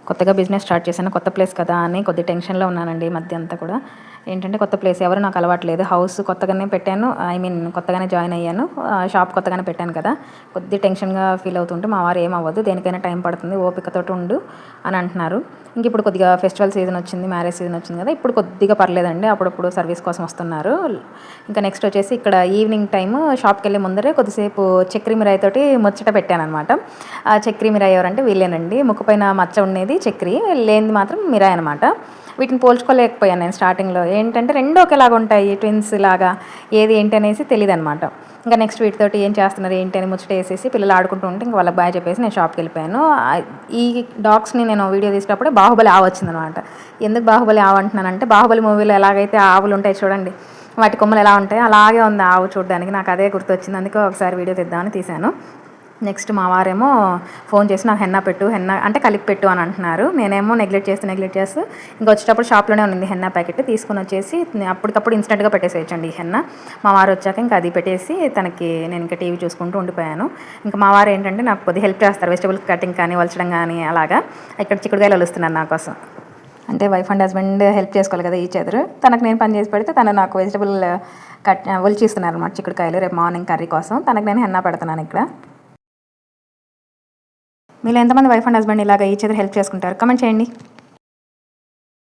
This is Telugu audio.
కొత్తగా బిజినెస్ స్టార్ట్ చేశాను, కొత్త ప్లేస్ కదా అని కొద్ది టెన్షన్లో ఉన్నానండి. ఈ మధ్య అంతా కూడా ఏంటంటే కొత్త ప్లేస్ ఎవరు నాకు అలవాట్లేదు. హౌస్ కొత్తగానే పెట్టాను, కొత్తగానే జాయిన్ అయ్యాను, షాప్ కొత్తగానే పెట్టాను కదా. కొద్ది టెన్షన్గా ఫీల్ అవుతుంటే మా వారు ఏమవ్వదు, దేనికైనా టైం పడుతుంది, ఓపికతోటి ఉండు అని అంటున్నారు. ఇంక ఇప్పుడు కొద్దిగా ఫెస్టివల్ సీజన్ వచ్చింది, మ్యారేజ్ సీజన్ వచ్చింది కదా, ఇప్పుడు కొద్దిగా పర్లేదండి. అప్పుడప్పుడు సర్వీస్ కోసం వస్తున్నారు. ఇంకా నెక్స్ట్ వచ్చేసి ఇక్కడ ఈవినింగ్ టైము షాప్కి వెళ్ళే ముందరే కొద్దిసేపు చక్రీ మిరాయి తోటి ముచ్చట పెట్టాను అనమాట. ఆ చక్రీ మిరాయి ఎవరంటే వీళ్ళేనండి. ముక్కుపైన మచ్చ ఉండేది చక్రీ, లేనిది మాత్రం మిరాయి అనమాట. వీటిని పోల్చుకోలేకపోయాను నేను స్టార్టింగ్లో. ఏంటంటే రెండు ఒకేలాగా ఉంటాయి, ట్విన్స్ లాగా, ఏది ఏంటి అనేసి తెలియదు అనమాట. ఇంకా నెక్స్ట్ వీటితోటి ఏం చేస్తున్నారు ఏంటి అని ముచ్చట వేసేసి పిల్లలు ఆడుకుంటూ ఉంటే ఇంకా వాళ్ళకి బాయ్ చెప్పేసి నేను షాప్కి వెళ్ళిపోయాను. ఈ డాగ్స్ని నేను వీడియో తీసినప్పుడే బాహుబలి ఆవు వచ్చిందనమాట. ఎందుకు బాహుబలి ఆవు అంటున్నానంటే, బాహుబలి మూవీలో ఎలాగైతే ఆవులు ఉంటాయి చూడండి, వాటి కొమ్మలు ఎలా ఉంటాయో అలాగే ఉంది ఆవు చూడడానికి. నాకు అదే గుర్తొచ్చింది, అందుకే ఒకసారి వీడియో తీద్దామని తీశాను. నెక్స్ట్ మా వారేమో ఫోన్ చేసి నాకు హెన్నా పెట్టు, హెన్నా అంటే కలిపి పెట్టు అని అంటున్నారు. నేనేమో నెగ్లెక్ట్ చేస్తూ ఇంకా వచ్చేటప్పుడు షాప్లోనే ఉంది హెన్నా ప్యాకెట్, తీసుకొని వచ్చేసి అప్పటికప్పుడు ఇన్స్టెంట్గా పెట్టేసేయచ్చండి ఈ హెన్నా. మా వారు వచ్చాక ఇంకా అది పెట్టేసి తనకి నేను ఇంకా టీవీ చూసుకుంటూ ఉండిపోయాను. ఇంకా మా వారు ఏంటంటే నాకు కొద్దిగా హెల్ప్ చేస్తారు, వెజిటబుల్ కటింగ్ కానీ వలచడం కానీ అలాగా. ఇక్కడ చిక్కుడుకాయలు వలుస్తున్నారు నా కోసం. అంటే వైఫ్ అండ్ హస్బెండ్ హెల్ప్ చేసుకోవాలి కదా ఈచ్ అదర్. తనకు నేను పని చేసి పెడితే తను నాకు వెజిటబుల్ ఒలిచిస్తున్నారు అనమాట చిక్కుడుకాయలు, రేపు మార్నింగ్ కర్రీ కోసం. తనకు నేను హెన్నా పెడుతున్నాను ఇక్కడ. మీరు ఎంతమంది వైఫ్ అండ్ హస్బెండ్ ఇలాగ ఈచ్ అదర్ హెల్ప్ చేసుకుంటారు? కమెంట్ చేయండి.